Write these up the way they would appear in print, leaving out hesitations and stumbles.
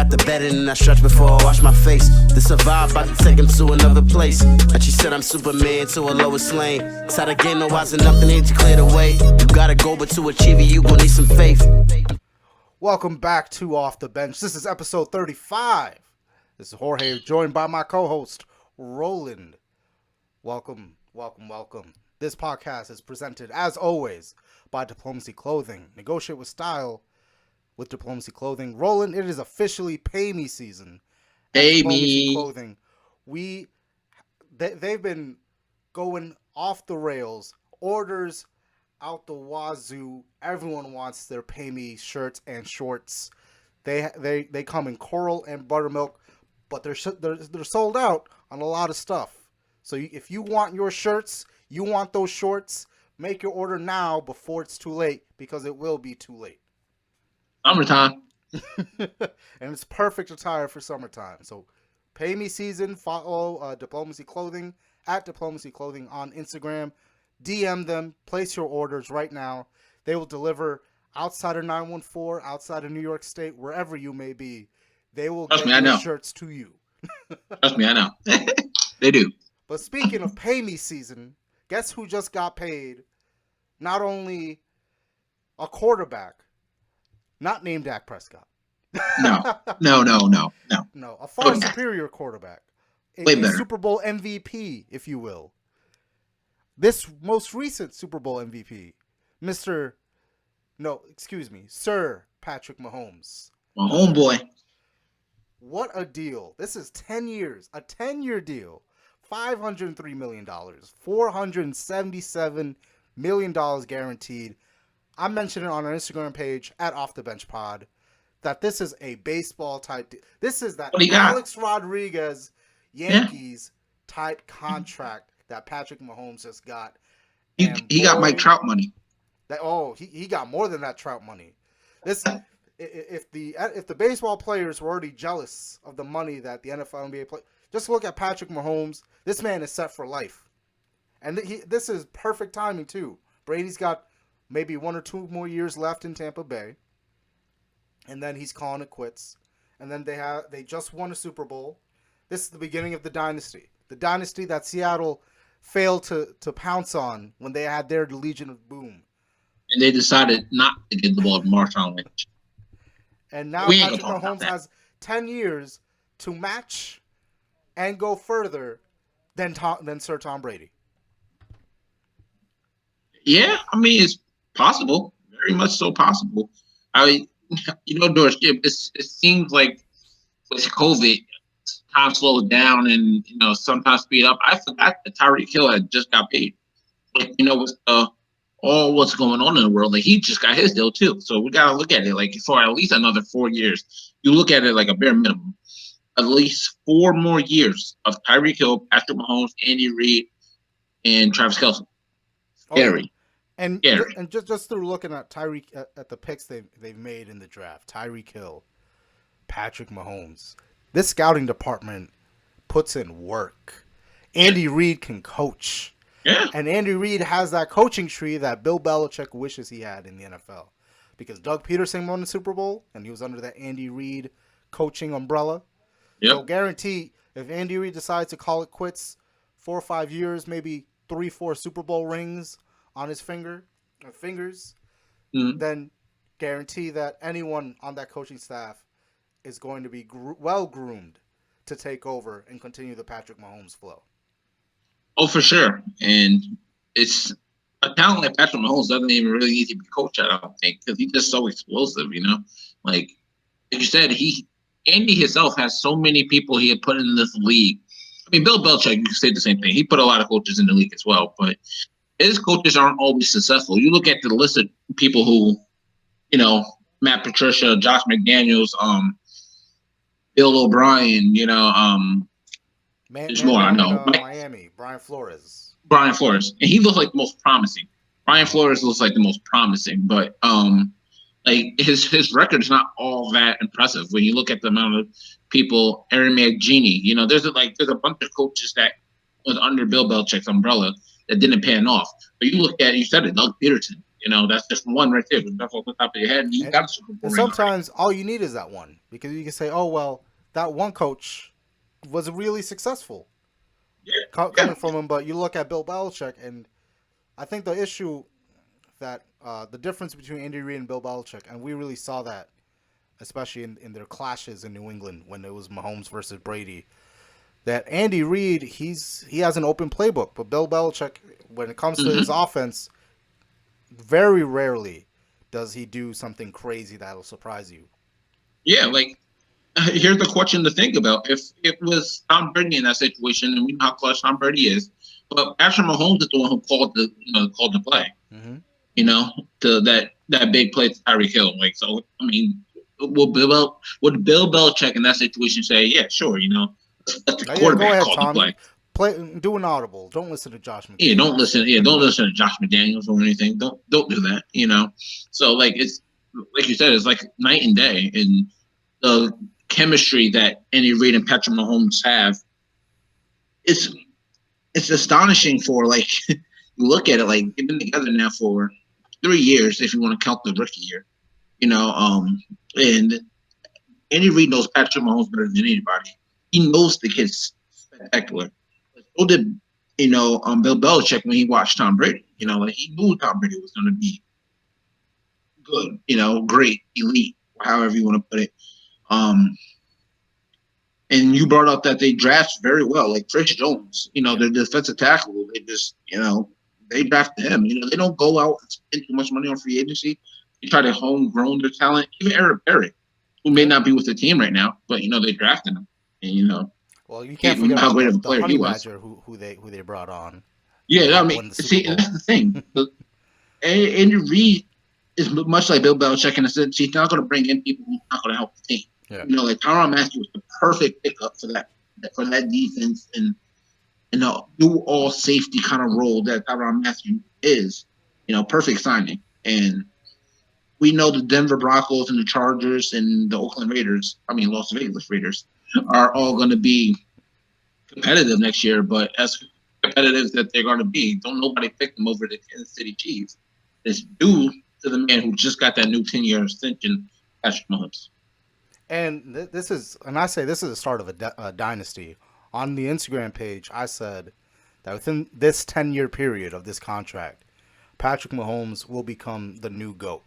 got the bedding and I stretch before I wash my face. To survive, about to take him to another place. And she said I'm Superman to a lowest lane. It's out of game, no wise enough, need to clear the way. You gotta go, but to achieve it, you gon' need some faith. Welcome back to Off the Bench. This is episode 35. This is Jorge, joined by my co-host, Roland. Welcome. This podcast is presented, as always, by Diplomacy Clothing. Negotiate with style with Diplomacy Clothing. Roland, it is officially pay me season. Pay Diplomacy me. Clothing. They've been going off the rails. Orders out the wazoo. Everyone wants their pay me shirts and shorts. They come in coral and buttermilk, but they're sold out on a lot of stuff. So if you want your shirts, you want those shorts, make your order now before it's too late, because it will be too late. Summertime. And it's perfect attire for summertime. So pay me season. Follow Diplomacy Clothing at Diplomacy Clothing on Instagram. DM them. Place your orders right now. They will deliver outside of 914, outside of New York State, wherever you may be. They will get your shirts to you. Trust me, I know. They do. But speaking of pay me season, guess who just got paid? Not only a quarterback, not named Dak Prescott. No, a far superior quarterback. Way better. Super Bowl MVP, if you will. This most recent Super Bowl MVP, Sir Patrick Mahomes. My homeboy. What a deal. This is 10 years, a 10-year deal. $503 million, $477 million guaranteed. I mentioned it on our Instagram page at Off the Bench Pod that this is a baseball type deal. This is that Alex Rodriguez Yankees type contract that Patrick Mahomes just got. He got Mike Trout money. He got more than that Trout money. If the baseball players were already jealous of the money that the NFL NBA play, just look at Patrick Mahomes. This man is set for life. And this is perfect timing, too. Brady's got maybe 1 or 2 more years left in Tampa Bay. And then he's calling it quits. And then they just won a Super Bowl. This is the beginning of the dynasty. The dynasty that Seattle failed to pounce on when they had their Legion of Boom. And they decided not to give the ball to Marshawn Lynch. And now Patrick Mahomes has 10 years to match and go further than Sir Tom Brady. Yeah, I mean, it's possible. Very much so possible. George, it seems like with COVID, time slowed down and, sometimes speed up. I forgot that Tyreek Hill had just got paid. With all what's going on in the world, like he just got his deal too. So we got to look at it like for at least another 4 years. You look at it like a bare minimum. At least 4 more years of Tyreek Hill, Patrick Mahomes, Andy Reid, and Travis Kelce. Scary. And just through looking at Tyreek at the picks they've made in the draft, Tyreek Hill, Patrick Mahomes, this scouting department puts in work. Andy Reid can coach. Yeah. And Andy Reid has that coaching tree that Bill Belichick wishes he had in the NFL. Because Doug Peterson won the Super Bowl, and he was under that Andy Reid coaching umbrella. Yep. So guarantee if Andy Reid decides to call it quits, 4 or 5 years, maybe 3-4 Super Bowl rings on his fingers, then guarantee that anyone on that coaching staff is going to be well groomed to take over and continue the Patrick Mahomes flow. Oh, for sure. And it's a talent like Patrick Mahomes doesn't even really need to be coached, I don't think, because he's just so explosive, Like you said, Andy himself has so many people he had put in this league. I mean, Bill Belichick, you could say the same thing. He put a lot of coaches in the league as well, but his coaches aren't always successful. You look at the list of people who, Matt Patricia, Josh McDaniels, Bill O'Brien, there's more I know. Miami, Brian Flores. And he looks like the most promising. Brian Flores looks like the most promising, but his record is not all that impressive when you look at the amount of people. Aaron McGenie, there's a bunch of coaches that was under Bill Belichick's umbrella that didn't pan off. But you said it, Doug Peterson. That's just one right there. That's off the top of your head. And you got a Super Bowl And ring sometimes all you need is that one, because you can say, "Oh well, that one coach was really successful coming from him." But you look at Bill Belichick, and I think the issue that the difference between Andy Reid and Bill Belichick, and we really saw that, especially in their clashes in New England when it was Mahomes versus Brady. That Andy Reid, he has an open playbook, but Bill Belichick, when it comes to his offense, very rarely does he do something crazy that'll surprise you. Yeah, like here's the question to think about: if it was Tom Brady in that situation, and we know how clutch Tom Brady is, but Patrick Mahomes is the one who called the play. Mm-hmm. To that big play to Tyreek Hill. Like, so I mean, would Bill Belichick in that situation say, "Yeah, sure, let the quarterback call the play"? Do an audible. Don't listen to Josh McDaniels. Yeah, don't listen. Yeah, don't listen to Josh McDaniels or anything. Don't do that. So like it's like you said, it's like night and day, and the chemistry that Andy Reid and Patrick Mahomes have, it's astonishing. For like you look at it, like they've been together now for 3 years, if you want to count the rookie year. And Andy Reid knows Patrick Mahomes better than anybody. He knows the kid's spectacular. So did Bill Belichick when he watched Tom Brady. Like he knew Tom Brady was going to be good. Great, elite, however you want to put it. And you brought up that they draft very well, like Chris Jones. Their defensive tackle. They just they drafted him. They don't go out and spend too much money on free agency. They try to homegrown their talent. Even Eric Berry, who may not be with the team right now, but they drafted him. And well, you can't forget how great of a player Honey he was. Badger who they brought on. Yeah, I mean, see, and that's the thing. Andy Reid is much like Bill Belichick in the sense he's not going to bring in people who's not going to help the team. Yeah. Like Tyrann Mathieu was the perfect pickup for that defense and a do all safety kind of role that Tyrann Mathieu is. Perfect signing. And we know the Denver Broncos and the Chargers and the Las Vegas Raiders are all going to be competitive next year, but as competitive that they're going to be, don't nobody pick them over the Kansas City Chiefs. It's due to the man who just got that new 10-year extension, Patrick Mahomes. And this is the start of a dynasty. On the Instagram page, I said that within this 10-year period of this contract, Patrick Mahomes will become the new GOAT.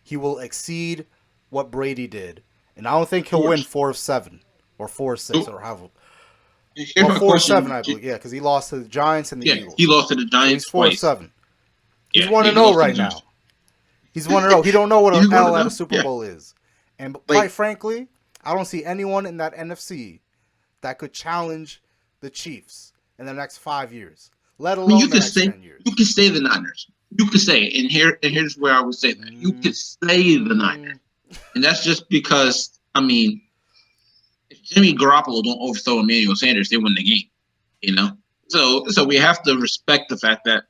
He will exceed what Brady did, and I don't think he'll win 4 of 7 or 4 of 6 or however. 4 of 7, I believe. Yeah, because he lost to the Giants and the Eagles. He lost to the Giants. So he's 4 of 7. He's 1-0 right now. He's 1-0. He don't know what an L at a Super Bowl is. And quite frankly, I don't see anyone in that NFC that could challenge the Chiefs in the next 5 years, let alone the next 10 years. You could say the Niners. You could say, and here's where I would say that. You could say the Niners. And that's just because, if Jimmy Garoppolo don't overthrow Emmanuel Sanders, they win the game. So we have to respect the fact that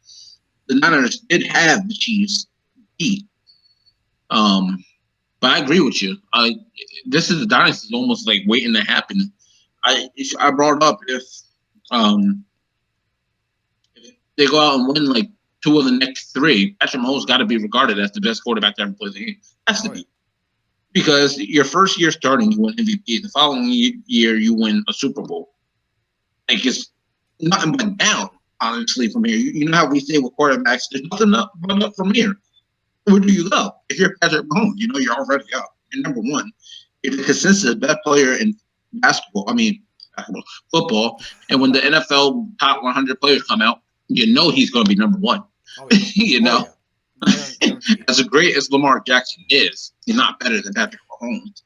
the Niners did have the Chiefs beat. But I agree with you. This is a dynasty, almost like waiting to happen. I brought up if they go out and win like 2 of the next 3, Patrick Mahomes got to be regarded as the best quarterback to ever play the game. Has to be. Because your first year starting, you win MVP. The following year, you win a Super Bowl. Like, it's nothing but down, honestly, from here. You know how we say with quarterbacks, there's nothing but up from here. Where do you go? If you're Patrick Mahomes, you're already up. You're number 1. You're the consensus best player in football. And when the NFL top 100 players come out, he's going to be number 1. Oh, yeah. As great as Lamar Jackson is, he's not better than Patrick Mahomes.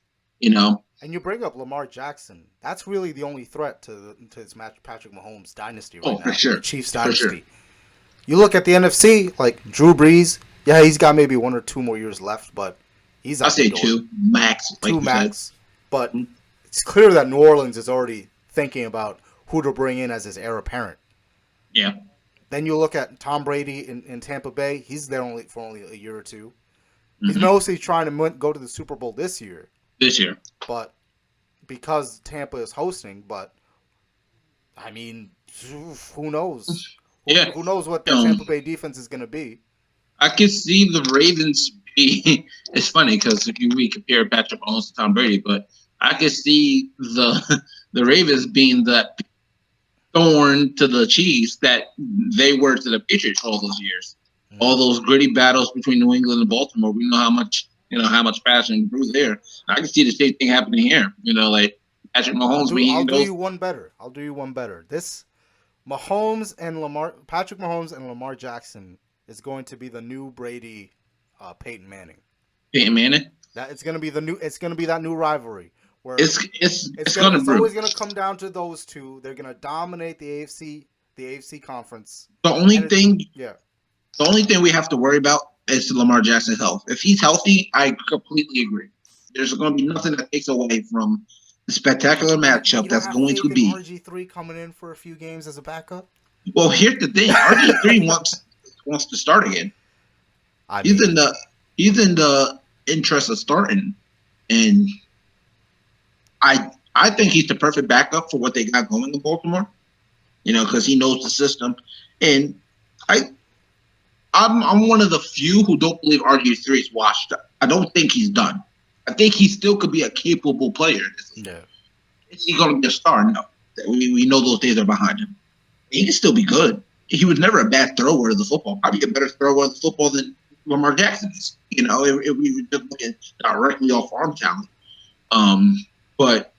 And you bring up Lamar Jackson. That's really the only threat to this Patrick Mahomes dynasty right now. For sure. The Chiefs dynasty. Sure. You look at the NFC, like Drew Brees. Yeah, he's got maybe 1 or 2 more years left, but he's. I say 2 max. Like 2 max. But it's clear that New Orleans is already thinking about who to bring in as his heir apparent. Yeah. Then you look at Tom Brady in Tampa Bay. He's there for only a year or 2. He's mostly trying to go to the Super Bowl this year. But because Tampa is hosting, who knows? Who knows what the Tampa Bay defense is going to be? I could see the Ravens be. It's funny because if we compare Patrick Mahomes to Tom Brady, but I could see the Ravens being that thorn to the Chiefs that they were to the Patriots all those years. All those gritty battles between New England and Baltimore. We know how much passion grew there. I can see the same thing happening here. Like Patrick Mahomes. I'll do you one better. This Patrick Mahomes and Lamar Jackson is going to be the new Brady, Peyton Manning. Peyton Manning. It's going to be that new rivalry where it's always going to come down to those two. They're going to dominate the AFC conference. The only thing we have to worry about is Lamar Jackson's health. If he's healthy, I completely agree. There's going to be nothing that takes away from the spectacular matchup that's going to be. RG3 coming in for a few games as a backup. Well, here's the thing: RG3 wants to start again. He's in the interest of starting, and I think he's the perfect backup for what they got going in Baltimore. Because he knows the system, and I'm one of the few who don't believe RG3 is washed up. I don't think he's done. I think he still could be a capable player. Yeah. Is he going to be a star? No. We know those days are behind him. He can still be good. He was never a bad thrower of the football. Probably a better thrower of the football than Lamar Jackson is. If we were just looking directly off arm talent. But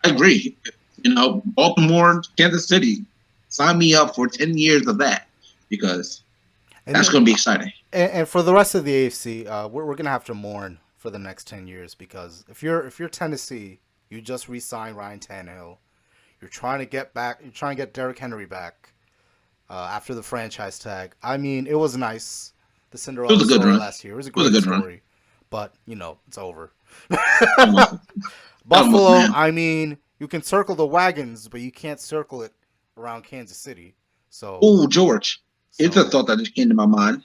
I agree. Baltimore, Kansas City, sign me up for 10 years of that because that's going to be exciting. And for the rest of the AFC, we're going to have to mourn for the next 10 years because if you're Tennessee, you just re-signed Ryan Tannehill. You're trying to get Derrick Henry back after the franchise tag. I mean, it was nice. The Cinderella story last year. It was a great story. But, it's over. Buffalo, I mean, you can circle the wagons, but you can't circle it around Kansas City. So, George. It's a thought that just came to my mind.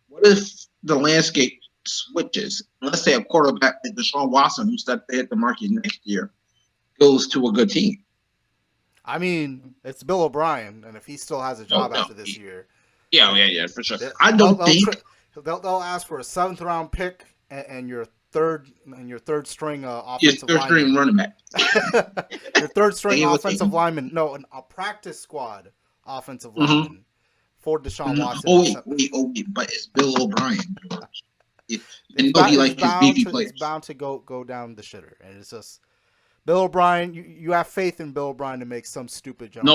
What if the landscape switches? Let's say a quarterback like Deshaun Watson, who's set to hit the market next year, goes to a good team. I mean, it's Bill O'Brien, and if he still has a job after this year, yeah, for sure. They'll ask for a 7th round pick and your third string offensive lineman. String running back. Your third string offensive lineman. No, a practice squad offensive lineman for Deshaun Watson. Oh wait, but it's Bill O'Brien. He's bound to go down the shitter, and it's just Bill O'Brien. You have faith in Bill O'Brien to make some stupid decision.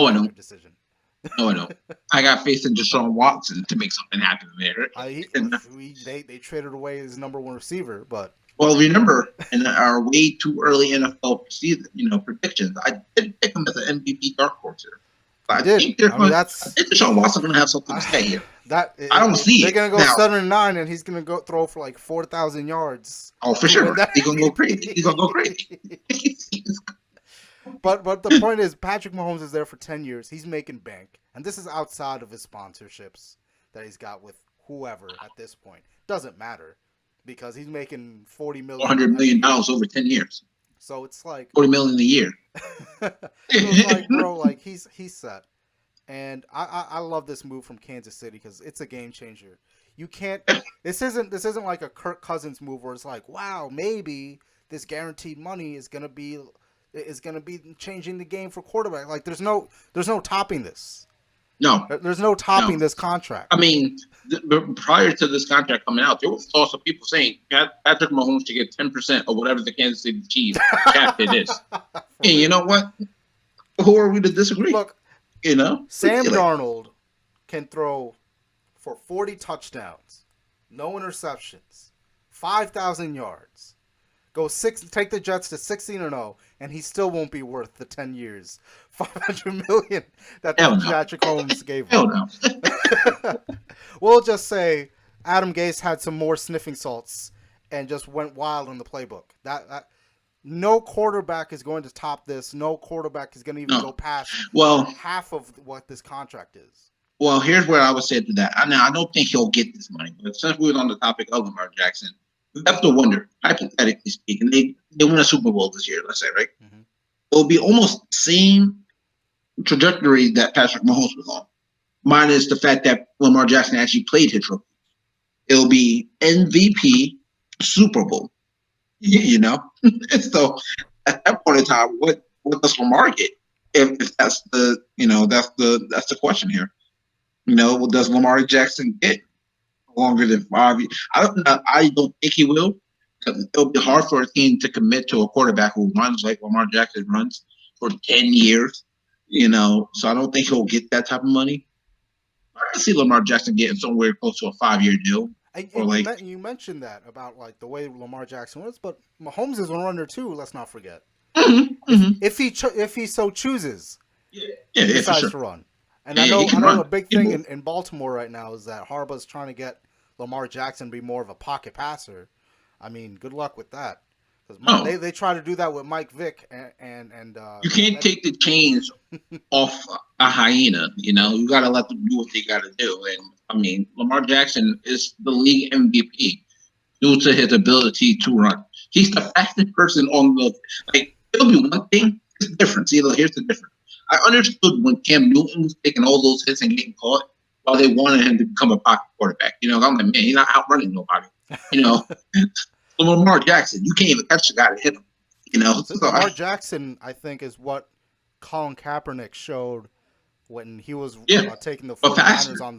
No, I don't. I got faith in Deshaun Watson to make something happen there. They traded away his number 1 receiver, but remember in our way too early NFL season, predictions, I did pick him as an MVP dark horse here. I think Deshaun Watson going to have something to say here. I don't see it. They're going to go 7-9, and he's going to go throw for like 4,000 yards. Oh, for sure. He's going to go crazy. But the point is, Patrick Mahomes is there for 10 years. He's making bank. And this is outside of his sponsorships that he's got with whoever at this point. Doesn't matter because he's making $40 million. $400 million over 10 years. So it's like $40 million a year. it's like, bro, like he's set. And I love this move from Kansas City because it's a game changer. You can't. This isn't like a Kirk Cousins move where it's like, wow, maybe this guaranteed money is gonna be changing the game for quarterback. Like there's no topping this. No, there's no topping this contract. I mean, prior to this contract coming out, there was also people saying Patrick Mahomes should get 10% of whatever the Kansas City Chiefs cap it is. And you know what? Who are we to disagree? Look, Sam Darnold can throw for 40 touchdowns, no interceptions, 5,000 yards. Take the Jets to 16-0, and he still won't be worth the 10 years, $500 million that Patrick Mahomes gave him. No. We'll just say Adam Gase had some more sniffing salts and just went wild on the playbook. That no quarterback is going to top this. No quarterback is going to even go past half of what this contract is. Well, here's where I would say to that. I don't think he'll get this money, but since we're on the topic of Lamar Jackson, we have to wonder, hypothetically speaking, they win a Super Bowl this year, let's say, right? Mm-hmm. It'll be almost the same trajectory that Patrick Mahomes was on. minus the fact that Lamar Jackson actually played his rookie. It'll be MVP, Super Bowl. You know, so at that point in time, what does Lamar get? If that's the that's the question here. You know, what does Lamar Jackson get longer than 5 years? I don't think he will. It'll be hard for a team to commit to a quarterback who runs like Lamar Jackson runs for 10 years. You know, so I don't think he'll get that type of money. I can see Lamar Jackson getting somewhere close to a 5-year deal. You mentioned that about like the way Lamar Jackson was, but Mahomes is a runner too. Let's not forget. If he so chooses, decides to run. And I know a big thing in Baltimore right now is that Harbaugh's trying to get Lamar Jackson to be more of a pocket passer. I mean, good luck with that. Because they try to do that with Mike Vick and you can't take the chains off a hyena. You know, you got to let them do what they got to do. And I mean, Lamar Jackson is the league MVP due to his ability to run. He's the fastest person on the like. It'll be one thing. It's different. See, here's the difference. I understood when Cam Newton was taking all those hits and getting caught while they wanted him to become a pocket quarterback. You know, I'm like, man, he's not outrunning nobody. You know, so Lamar Jackson, you can't even catch the guy to hit him. You know, so Lamar Jackson, I think, is what Colin Kaepernick showed when he was taking the 49ers on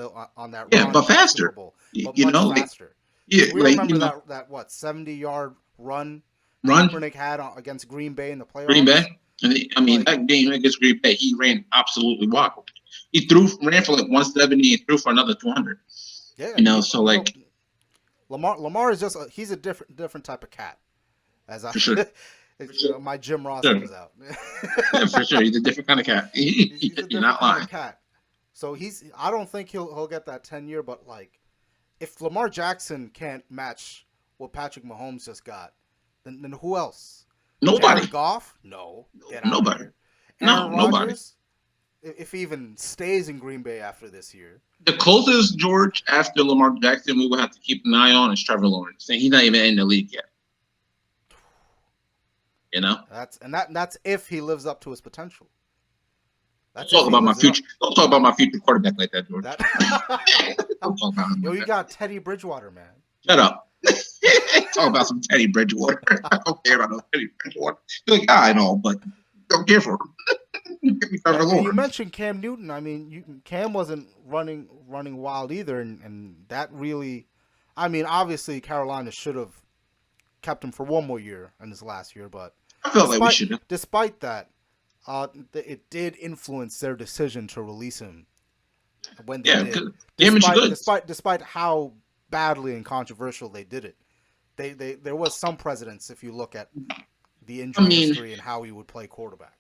that run but faster. Super Bowl, but you know, faster. We remember that 70-yard run Kaepernick had against Green Bay in the playoffs. Green Bay. That game against Green Bay, he ran absolutely wild. He ran for like 170 and threw for another 200. Yeah, you know, so like Lamar is just he's a different type of cat. For sure. My Jim Ross comes out. Yeah, for sure, he's a different kind of cat. You're not lying. Cat. So I don't think he'll get that 10-year, but like if Lamar Jackson can't match what Patrick Mahomes just got, then who else? Nobody. Jared Goff? No. Nobody. Aaron Rodgers, if he even stays in Green Bay after this year. The closest, George, after Lamar Jackson, we will have to keep an eye on is Trevor Lawrence. And he's not even in the league yet. You know? That's if he lives up to his potential. Don't talk about my future quarterback like that, George. Don't talk about him. Yo, you got Teddy Bridgewater, man. Shut up. Talk about some Teddy Bridgewater. I don't care about no Teddy Bridgewater. You're like, I know, but don't care for him. You mentioned Cam Newton. I mean, Cam wasn't running wild either, and that really, I mean, obviously Carolina should have kept him for one more year in his last year, but I felt like we should have. Despite that, it did influence their decision to release him when they did. Despite how badly and controversial they did it, there was some precedence if you look at the injury history and how he would play quarterback.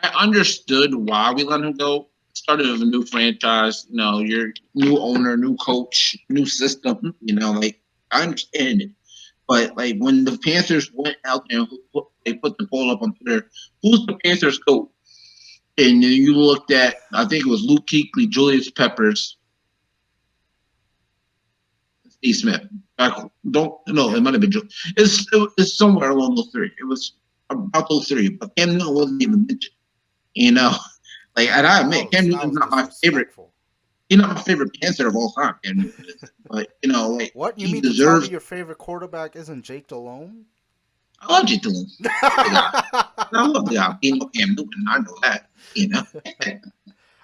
I understood why we let him go. Started with a new franchise, you know, your new owner, new coach, new system, you know, like I understand it. But like when the Panthers went out there and they put the poll up on Twitter, who's the Panthers coach? And then you looked at, I think it was Luke Kuechly, Julius Peppers, Steve Smith. It might have been Julius. It's somewhere along those three. It was about those three, but Cam Newton wasn't even mentioned. You know, like, and I admit, Cam Newton's not my favorite. He's not my favorite Panther of all time, Cam Newton is. But you know, like, what you mean to tell me your favorite quarterback isn't Jake Delhomme? I love Jake Delhomme. I love the guy. You know, Cam Newton. I know that. You know.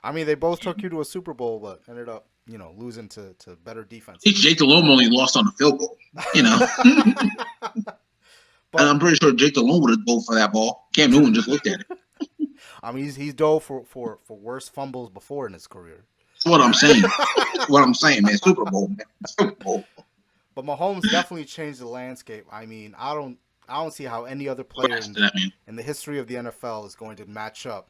I mean, they both took you to a Super Bowl, but ended up, you know, losing to better defense. Jake Delhomme only lost on a field goal. You know. And I'm pretty sure Jake Delhomme would have dove for that ball. Cam Newton just looked at it. I mean, he's dove for worse fumbles before in his career. That's what I'm saying. Man. Super Bowl, man. Super Bowl. But Mahomes definitely changed the landscape. I mean, I don't see how any other player in the history of the NFL is going to match up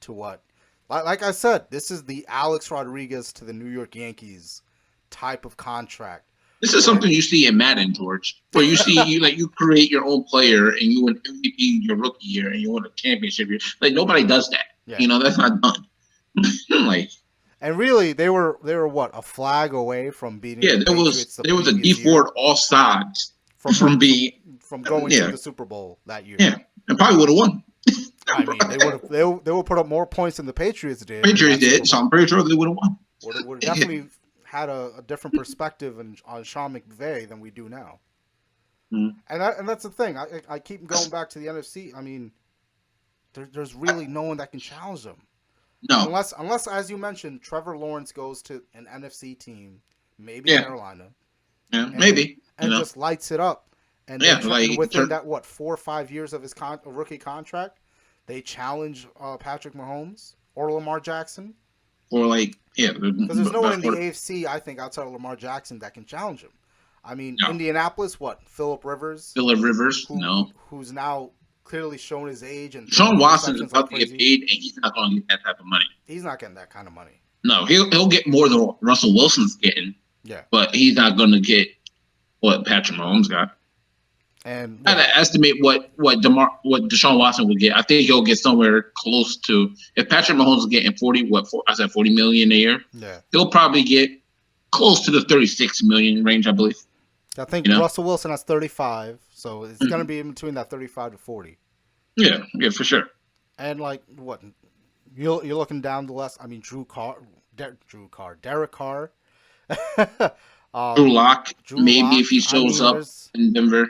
to what. Like I said, this is the Alex Rodriguez to the New York Yankees type of contract. This is something you see in Madden, George, where you see you create your own player and you win MVP your rookie year and you win a championship year. Like nobody does that. Yeah. You know, that's not done. Like, and really, they were what, a flag away from beating. Yeah, there was a D4 offsides from going to the Super Bowl that year. Yeah, and probably would have won. I mean, they would put up more points than the Patriots did. Patriots did, so I'm pretty sure they would have won. would definitely had a different perspective on Sean McVay than we do now. Mm. And that's the thing. I keep going back to the NFC. I mean, there's really no one that can challenge them. No. Unless, as you mentioned, Trevor Lawrence goes to an NFC team, maybe Yeah. Carolina. Yeah, maybe. And just lights it up. And within that, 4 or 5 years of his rookie contract, they challenge Patrick Mahomes or Lamar Jackson. Or because there's no one in the AFC, I think, outside of Lamar Jackson that can challenge him. I mean, no. Indianapolis, what? Phillip Rivers? Who's now clearly shown his age. And Sean Watson is about to get paid, and he's not going to get that type of money. He's not getting that kind of money. No, he'll get more than Russell Wilson's getting. Yeah. But he's not going to get what Patrick Mahomes got. And I estimate what Deshaun Watson would get. I think he'll get somewhere close to, if Patrick Mahomes is getting $40 million a year. Yeah. He'll probably get close to the 36 million range, I believe. I think Russell Wilson has 35, so it's going to be in between that 35 to 40. Yeah, for sure. And what? You're looking down the list. I mean, Derek Carr. Drew Lock, maybe if he shows up in Denver.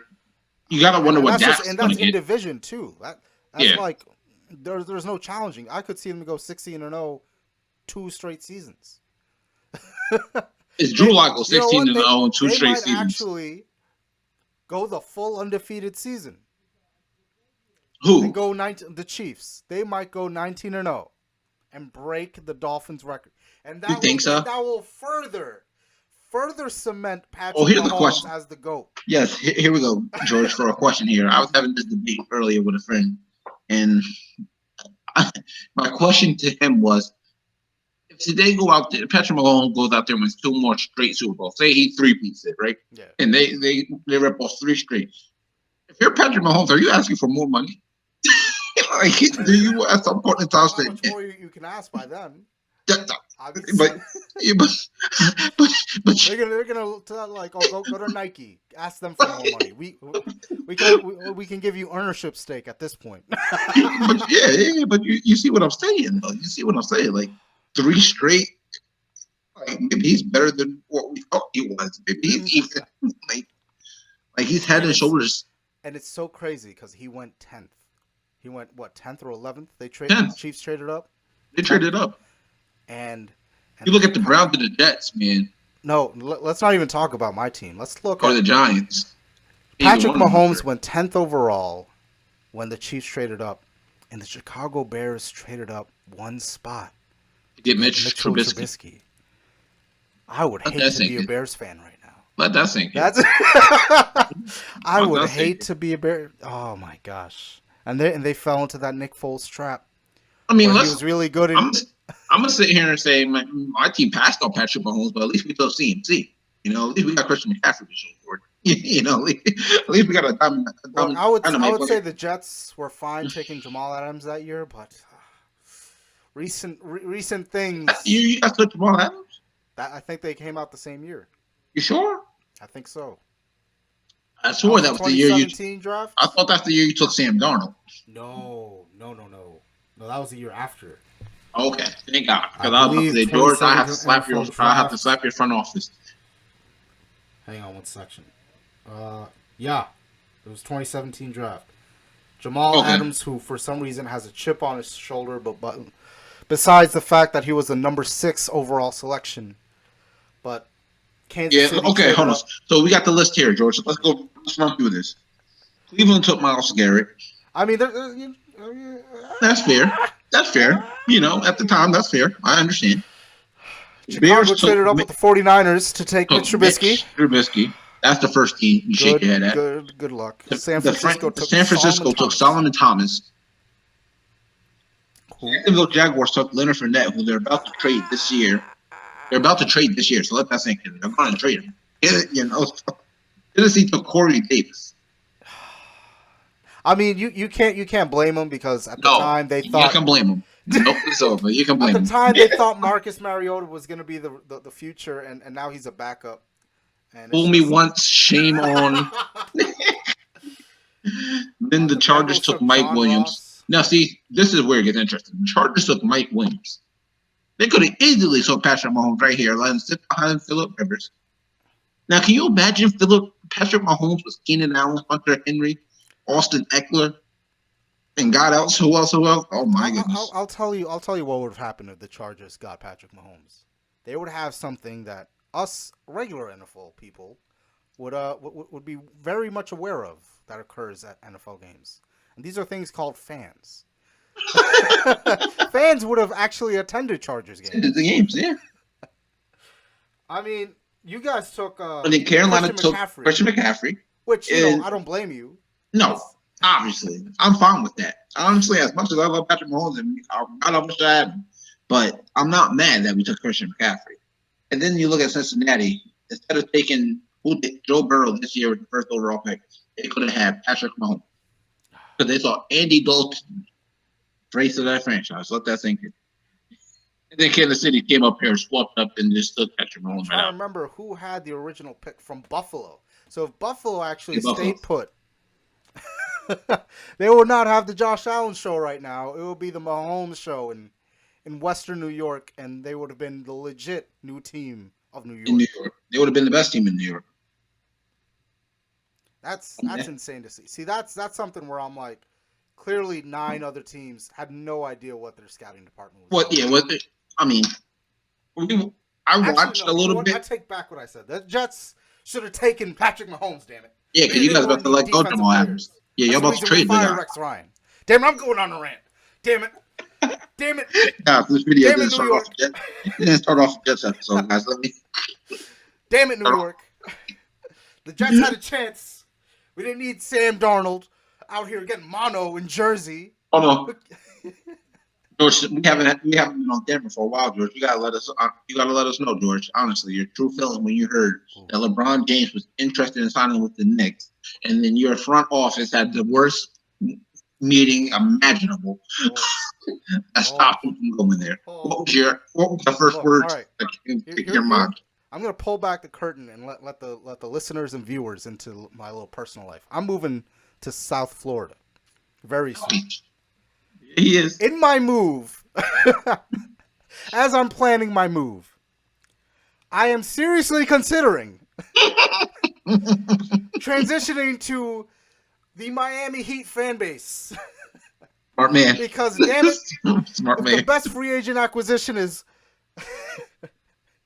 You gotta wonder what Dak's going to get. And that's in division too. That's there's no challenging. I could see them go 16-0, 2 straight seasons. Is Drew Lock go 16-0 and 2 straight seasons? They might actually go the full undefeated season. Who? And go the Chiefs. They might go 19-0 and break the Dolphins' record. And that that will further cement Patrick Mahomes as the GOAT. Yes, here we go, George, for a question here. I was having this debate earlier with a friend, and my question to him was, if they go out there, Patrick Mahomes goes out there and wins 2 more straight Super Bowls. Say he 3-peats it, right? Yeah. And they rip off 3 straight. If you're Patrick Mahomes, are you asking for more money? Do you at some point in time say? How much more you can ask by then? But they're gonna go to Nike, ask them for more money. We can give you ownership stake at this point. but you see what I'm saying though. You see what I'm saying? Like 3 straight. Maybe he's better than what we thought he was. Maybe he's even like he's head and shoulders. And it's so crazy because he went 10th. He went 10th or 11th? They traded. 10th. Chiefs traded up. They traded up. And you look at the Browns and the Jets, man. No, let's not even talk about my team. Let's look at the Giants. Patrick Mahomes went 10th overall when the Chiefs traded up, and the Chicago Bears traded up 1 spot. To get Mitch Trubisky. I would hate to be a Bears fan right now. Let that sink in. I would hate to be a Bear. Oh my gosh! And they fell into that Nick Foles trap. I mean, he was really good. I'm gonna sit here and say my team passed on Patrick Mahomes, but at least we still CMC. At least we got Christian McCaffrey to show for it. At least we got a diamond. I would say the Jets were fine taking Jamal Adams that year, but recent things. You guys took Jamal Adams? I think they came out the same year. You sure? I think so. I swore that was the year you. Draft? I thought that's the year you took Sam Darnold. No, that was the year after. Okay, thank God. Because I was going to say, George, I have to slap your front office. Hang on one section. Yeah, it was 2017 draft. Jamal Adams, who for some reason has a chip on his shoulder, but besides the fact that he was the number 6 overall selection, but Kansas City. Okay, hold on. So we got the list here, George. So let's run through this. Cleveland took Myles Garrett. I mean, that's fair. That's fair. At the time, that's fair. I understand. Chicago traded up with the 49ers to take Mitch Trubisky. That's the first team you shake your head at. Good luck. San Francisco took Solomon Thomas. Cool. Jacksonville Jaguars took Leonard Fournette, who they're about to trade this year. So let that sink in. They're going to trade him. Tennessee took Corey Davis. I mean, you can't blame them because at the time they thought. You can blame them. Nope, it's over. You can blame them. At the time they thought Marcus Mariota was going to be the future, and now he's a backup. Fool me once, shame on. Then the Chargers took Mike Williams. Now, see, this is where it gets interesting. The Chargers took Mike Williams. They could have easily sold Patrick Mahomes right here, let him sit behind Phillip Rivers. Now, can you imagine Patrick Mahomes with Keenan Allen, Hunter Henry, Austin Eckler, and God else, who else? Oh my goodness! I'll tell you what would have happened if the Chargers got Patrick Mahomes. They would have something that us regular NFL people would be very much aware of that occurs at NFL games, and these are things called fans. Fans would have actually attended Chargers games. The games, yeah. I mean, you guys took. I think Carolina took Christian McCaffrey, which I don't blame you. No, obviously, I'm fine with that. Honestly, as much as I love Patrick Mahomes, and I wish I had him, but I'm not mad that we took Christian McCaffrey. And then you look at Cincinnati. Instead of taking Joe Burrow this year with the first overall pick, they could have had Patrick Mahomes because they thought Andy Dalton, face of that franchise. Let that sink in. And then Kansas City came up here, swapped up, and just took Patrick Mahomes right out. I remember who had the original pick from Buffalo. So if Buffalo actually stayed put, they would not have the Josh Allen show right now. It would be the Mahomes show in Western New York, and they would have been the legit new team of New York. In New York. They would have been the best team in New York. That's insane to see. See, that's something where I'm like, clearly 9 other teams had no idea what their scouting department was. I mean, I watched a little bit. I take back what I said. The Jets should have taken Patrick Mahomes, damn it. Yeah, because you guys about to let go Jamal Adams. Yeah, you're about to trade the guy. Rex Ryan. Damn it, I'm going on a rant. Damn it. Damn it. Nah, this video didn't start off the Jets episode, guys. Damn it, New York. The Jets had a chance. We didn't need Sam Darnold out here getting mono in Jersey. Oh, no. George, we haven't been on Denver for a while, George. You gotta let us know, George. Honestly, your true feeling when you heard that LeBron James was interested in signing with the Knicks, and then your front office had the worst meeting imaginable. That stopped him from going there. What was your first words that came to your mind? I'm gonna pull back the curtain and let the listeners and viewers into my little personal life. I'm moving to South Florida very soon. He is. In my move, as I'm planning my move, I am seriously considering transitioning to the Miami Heat fan base. Smart man. Because, damn it, smart man. The best free agent acquisition is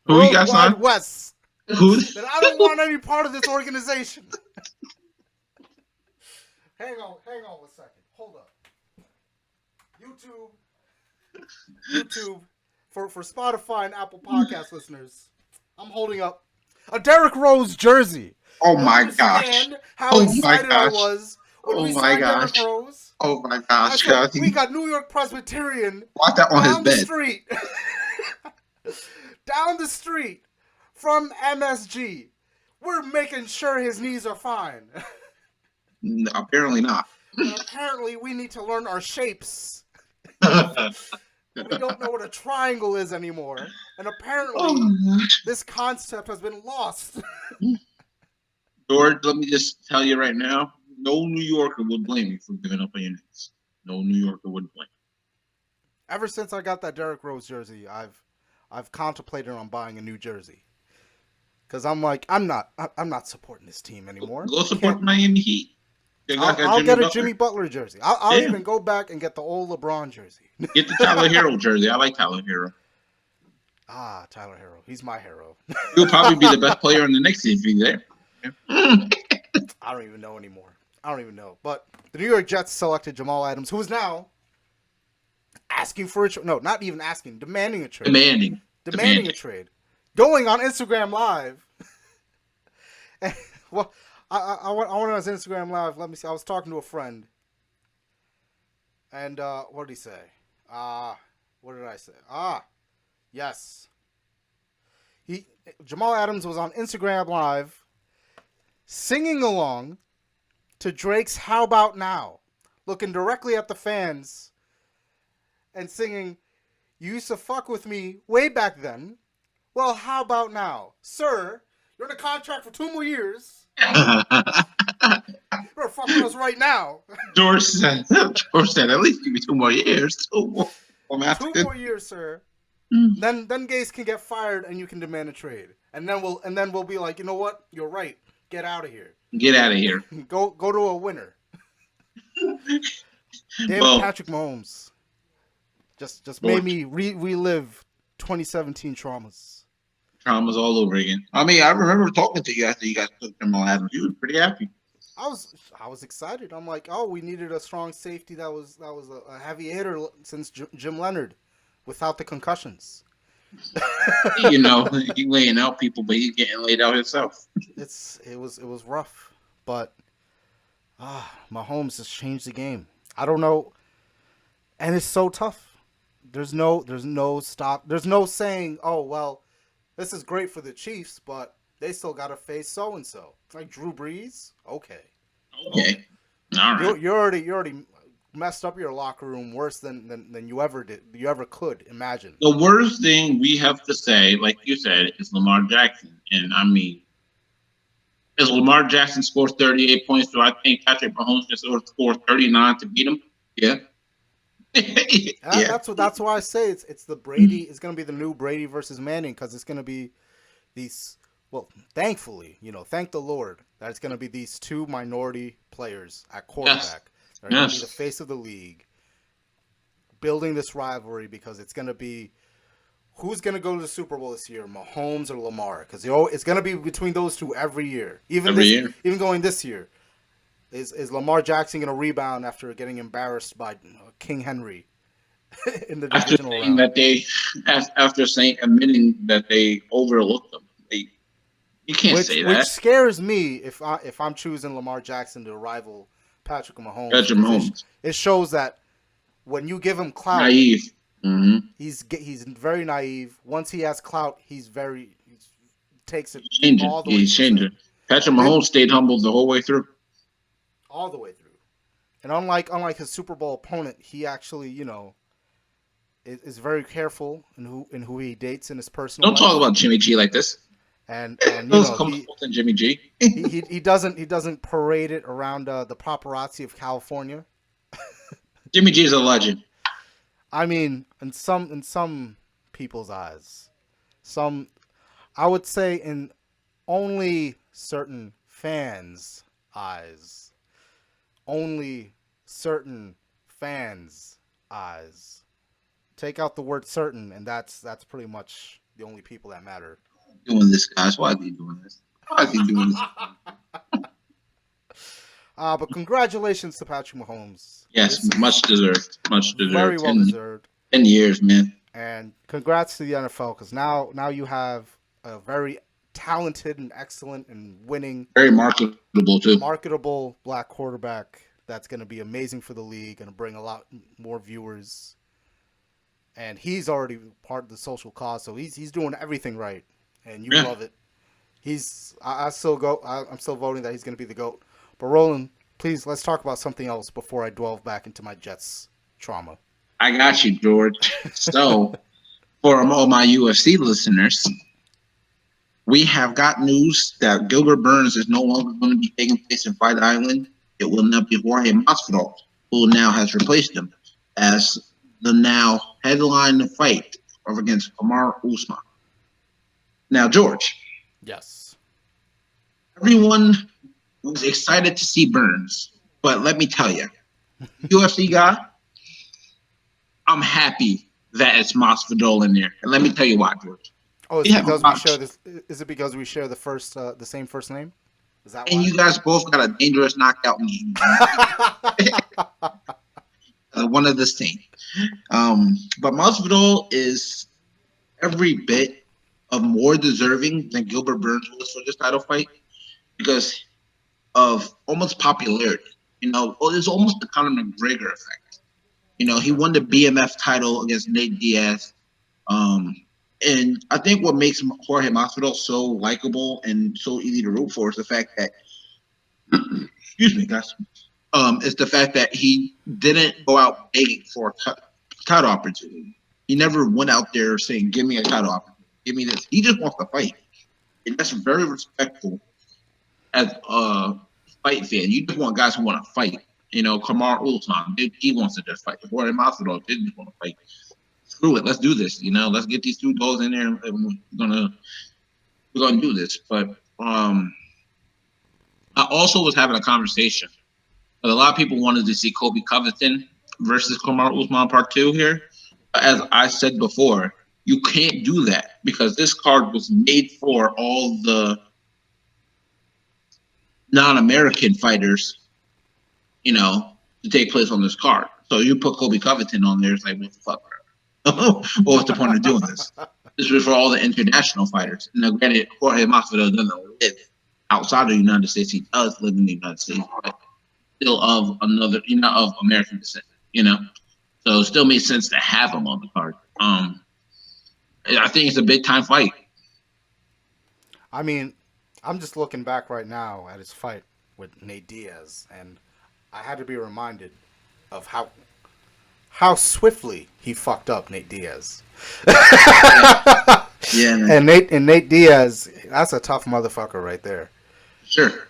who you got signed? West. That I don't want any part of this organization. Hang on 1 second. Hold up. YouTube, for Spotify and Apple Podcast listeners, I'm holding up a Derrick Rose jersey. Oh my gosh! How excited I was when we signed gosh! Derrick Rose. Oh my gosh! We got New York Presbyterian on his bed. Street, down the street from MSG. We're making sure his knees are fine. No, apparently not. And apparently, we need to learn our shapes. We don't know what a triangle is anymore. And apparently, this concept has been lost. George, let me just tell you right now, no New Yorker would blame you for giving up on your Knicks. No New Yorker would blame you. Ever since I got that Derrick Rose jersey, I've contemplated on buying a new jersey. Because I'm like, I'm not supporting this team anymore. Go support the Miami Heat. I'll get a Jimmy Butler jersey. I'll even go back and get the old LeBron jersey. Get the Tyler Hero jersey. I like Tyler Hero. Ah, Tyler Hero. He's my hero. He'll probably be the best player in the next team if he's there. I don't even know anymore. I don't even know. But the New York Jets selected Jamal Adams, who is now asking for a trade. No, not even asking. Demanding a trade. Demanding a trade. Going on Instagram Live. Well, I went on his Instagram Live. Let me see. I was talking to a friend. And what did he say? What did I say? Yes. Jamal Adams was on Instagram Live singing along to Drake's How About Now, looking directly at the fans and singing, "You used to fuck with me way back then. Well, how about now? Sir, you're in a contract for 2 more years. You're fucking us right now." George said, at least give me 2 more years. 2 more. 2 more years, sir. Then Gase can get fired, and you can demand a trade, and then we'll be like, you know what? You're right. Get out of here. Get out of here. Go to a winner. Damn it, Well, Patrick Mahomes. Just made George, me relive 2017 traumas. traumas all over again. I mean, I remember talking to you after you guys took them all out. You were pretty happy. I was excited. I'm like, oh, we needed a strong safety that was a heavy hitter since Jim Leonard, without the concussions. You know, he laying out people, but he's getting laid out himself. It was rough, but Mahomes has changed the game. I don't know, and it's so tough. There's no stop. There's no saying, oh well, this is great for the Chiefs, but they still got to face so and so. Like Drew Brees, okay. Okay, all right. You already messed up your locker room worse than you ever did. You ever could imagine. The worst thing we have to say, like you said, is Lamar Jackson. And I mean, as Lamar Jackson scores 38 points, do I think Patrick Mahomes can score 39 to beat him? Yeah. Yeah. That's why I say it's the Brady. It's gonna be the new Brady versus Manning, because it's gonna be these. Well, thankfully, thank the Lord that it's gonna be these two minority players at quarterback. They're gonna be the face of the league, building this rivalry, because it's gonna be who's gonna go to the Super Bowl this year, Mahomes or Lamar? Because it's gonna be between those two every year. Even going this year. Is Lamar Jackson going to rebound after getting embarrassed by King Henry in the divisional round? After admitting that they overlooked them, you can't say that. Which scares me if I'm choosing Lamar Jackson to rival Patrick Mahomes. Patrick Mahomes. It shows that when you give him clout, naive. Mm-hmm. He's very naive. Once he has clout, he takes it all the way. He's changing. Patrick Mahomes stayed humble the whole way through. All the way through. And unlike his Super Bowl opponent, he actually, is very careful in who he dates in his personal life. Don't talk about Jimmy G like this. And Jimmy G. he doesn't parade it around the paparazzi of California. Jimmy G is a legend. I mean, in some people's eyes, I would say in only certain fans' eyes. Only certain fans' eyes. Take out the word certain, and that's pretty much the only people that matter. Doing this, guys. Why is he doing this? But congratulations to Patrick Mahomes. Yes, much deserved. Much deserved. Very well deserved. 10 years, man. And congrats to the NFL, because now you have a very talented and excellent and winning, very marketable black quarterback that's going to be amazing for the league, going to bring a lot more viewers, and he's already part of the social cause, so he's doing everything right, and you love it. I'm still voting that he's going to be the GOAT. But Roland, please, let's talk about something else before I delve back into my Jets trauma. I got you, George. So for all my UFC listeners, we have got news that Gilbert Burns is no longer going to be taking place in Fight Island. It will now be Jorge Masvidal, who now has replaced him as the now headline fight against Kamaru Usman. Now, George. Yes. Everyone was excited to see Burns, but let me tell you, UFC guy, I'm happy that it's Masvidal in there, and let me tell you why, George. Oh, is it because we share the same first name? Is that why? And you guys both got a dangerous knockout name. One of the same. But Masvidal is every bit of more deserving than Gilbert Burns was for this title fight because of almost popularity. It's almost the Conor McGregor effect. He won the BMF title against Nate Diaz. And I think what makes Jorge Masvidal so likable and so easy to root for is the fact that, excuse me, guys, is the fact that he didn't go out begging for a title opportunity. He never went out there saying, "Give me a title opportunity, give me this." He just wants to fight, and that's very respectful as a fight fan. You just want guys who want to fight. Kamaru Usman, he wants to just fight. Jorge Masvidal didn't want to fight. screw it, let's do this. Let's get these two dogs in there, and we're gonna do this. But I also was having a conversation. But a lot of people wanted to see Kobe Covington versus Kamaru Usman Part 2 here. As I said before, you can't do that because this card was made for all the non-American fighters, to take place on this card. So you put Kobe Covington on there, it's like, what the fuck, bro? What's the point of doing this? This was for all the international fighters. Now, granted, Jorge Masvidal doesn't live outside of the United States. He does live in the United States, but still of American descent, So it still makes sense to have him on the card. I think it's a big time fight. I mean, I'm just looking back right now at his fight with Nate Diaz, and I had to be reminded of how swiftly he fucked up Nate Diaz. Yeah, man. And Nate Diaz, that's a tough motherfucker right there. Sure.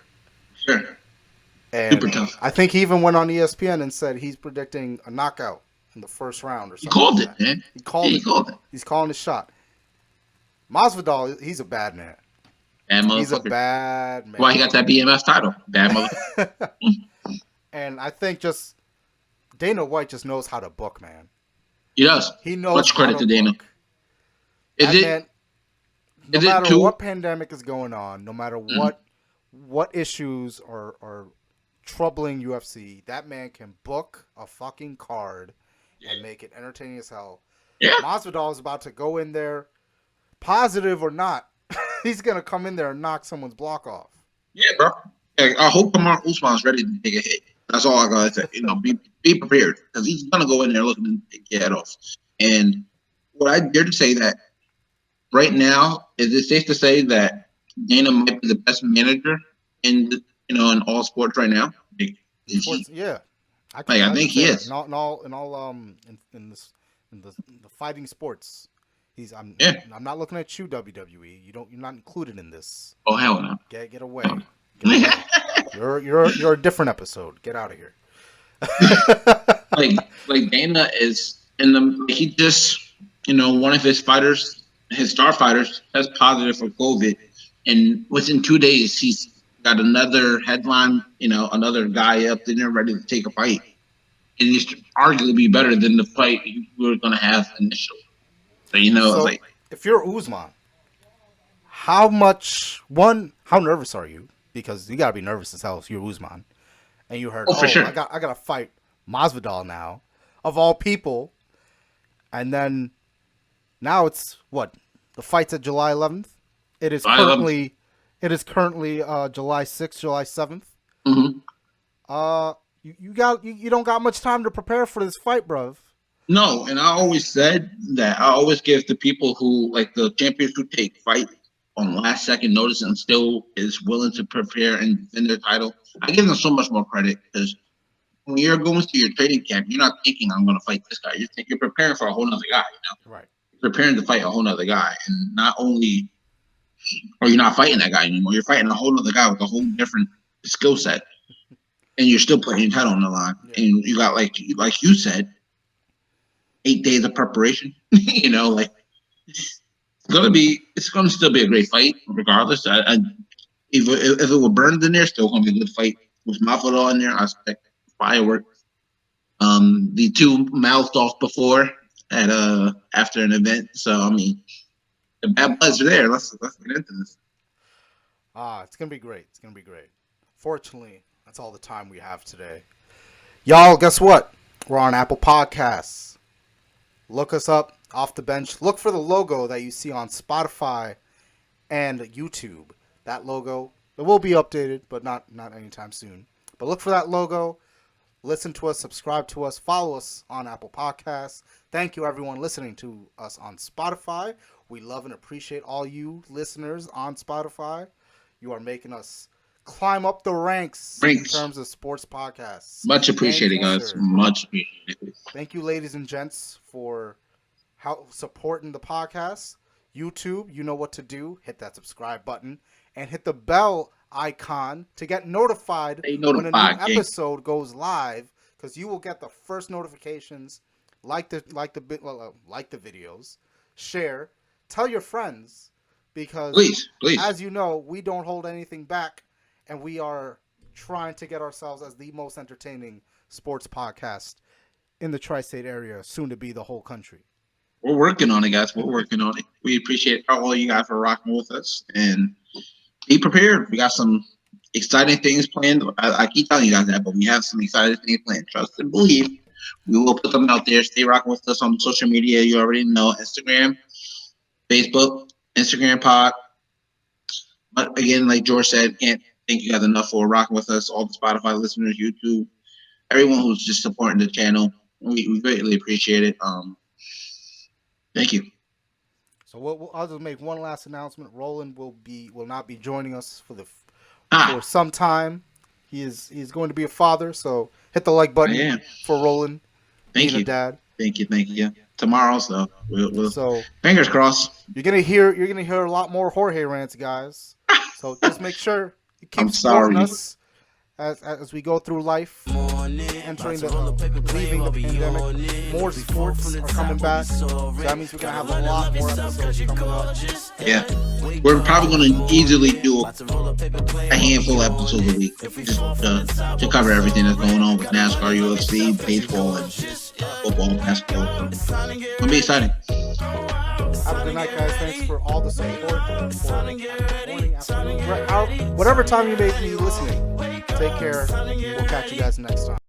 And Super tough. I think he even went on ESPN and said he's predicting a knockout in the first round or something. He called like it, that. man. He called it. He's calling his shot. Masvidal, he's a bad man. Bad motherfucker. He's a bad man. Why he got that BMF title? Bad motherfucker. And I think just Dana White just knows how to book, man. He does. He knows. Much credit to Dana. Book. No matter what pandemic is going on, no matter what issues are troubling UFC, that man can book a fucking card and make it entertaining as hell. Yeah. Masvidal is about to go in there, positive or not, he's gonna come in there and knock someone's block off. Yeah, bro. I hope Kamaru Usman's ready to take a hit. That's all I gotta say. Be prepared because he's gonna go in there looking to take your head off. And what I dare to say that right now, is it safe to say that Dana might be the best manager in all sports right now? Yeah, I think he is. In the fighting sports. I'm not looking at you, WWE. You're not included in this. Oh, hell no. Get away. You're a different episode. Get out of here. like Dana is he just one of his fighters, his star fighters, test positive for COVID, and within 2 days he's got another headline, another guy up in there ready to take a fight, and he's arguably better than the fight we were going to have initially. So, if you're Usman, how nervous are you? Because you gotta be nervous as hell if you're Usman, and you heard, for sure. I gotta fight Masvidal now, of all people, and then now it's what, the fight's at July 11th. It is currently July 6th, July 7th. Mm-hmm. You don't got much time to prepare for this fight, bruv. No, and I always said that I always give the people who, like the champions who take fight on last second notice and still is willing to prepare and defend their title, I give them so much more credit because when you're going through your training camp, you're not thinking I'm going to fight this guy. You're preparing for a whole nother guy, Right. You're preparing to fight a whole nother guy, and not only are you not fighting that guy anymore, you're fighting a whole other guy with a whole different skill set, and you're still putting your title on the line. Yeah. And you got like you said, 8 days of preparation. It's gonna still be a great fight regardless. If it were burned in there, still gonna be a good fight with Masvidal in there. I expect fireworks. The two mouthed off before at after an event. So I mean, the bad bloods are there. Let's get into this. It's gonna be great. It's gonna be great. Fortunately, that's all the time we have today. Y'all, guess what? We're on Apple Podcasts. Look us up, Off the Bench. Look for the logo that you see on Spotify and YouTube. That logo, it will be updated, but not anytime soon. But look for that logo. Listen to us, subscribe to us, follow us on Apple Podcasts. Thank you, everyone, listening to us on Spotify. We love and appreciate all you listeners on Spotify. You are making us climb up the ranks in terms of sports podcasts. Much appreciated, guys. Much appreciated. Thank you, ladies and gents, for supporting the podcast. YouTube, you know what to do. Hit that subscribe button and hit the bell icon to get notified when a new episode goes live, because you will get the first notifications like the videos, share, tell your friends, because please, as you know, we don't hold anything back, and we are trying to get ourselves as the most entertaining sports podcast in the tri-state area, soon to be the whole country. We're working on it, guys. We're working on it. We appreciate all you guys for rocking with us, and be prepared. We got some exciting things planned. I keep telling you guys that, but we have some exciting things planned. Trust and believe. We will put them out there. Stay rocking with us on social media. You already know, Instagram, Facebook, Instagram pod. But again, like George said, can't thank you guys enough for rocking with us. All the Spotify listeners, YouTube, everyone who's just supporting the channel. We greatly appreciate it. Thank you. So I'll just make one last announcement. Roland will not be joining us for some time. He's going to be a father, so hit the like button for Roland. Thank you, Dad. Thank you. Tomorrow, so so fingers crossed. You're gonna hear a lot more Jorge rants, guys. So just make sure you keep supporting us as we go through life, leaving the pandemic. More sports are coming back, so that means we're gonna have a lot more episodes coming up. Yeah, we're probably gonna easily do a handful of episodes a week just to cover everything that's going on with NASCAR, UFC, baseball, and football and basketball. It'll be exciting. Have a good night, guys. Thanks for all the support. Morning, afternoon, whatever time you may be listening. Take care. We'll catch you guys next time.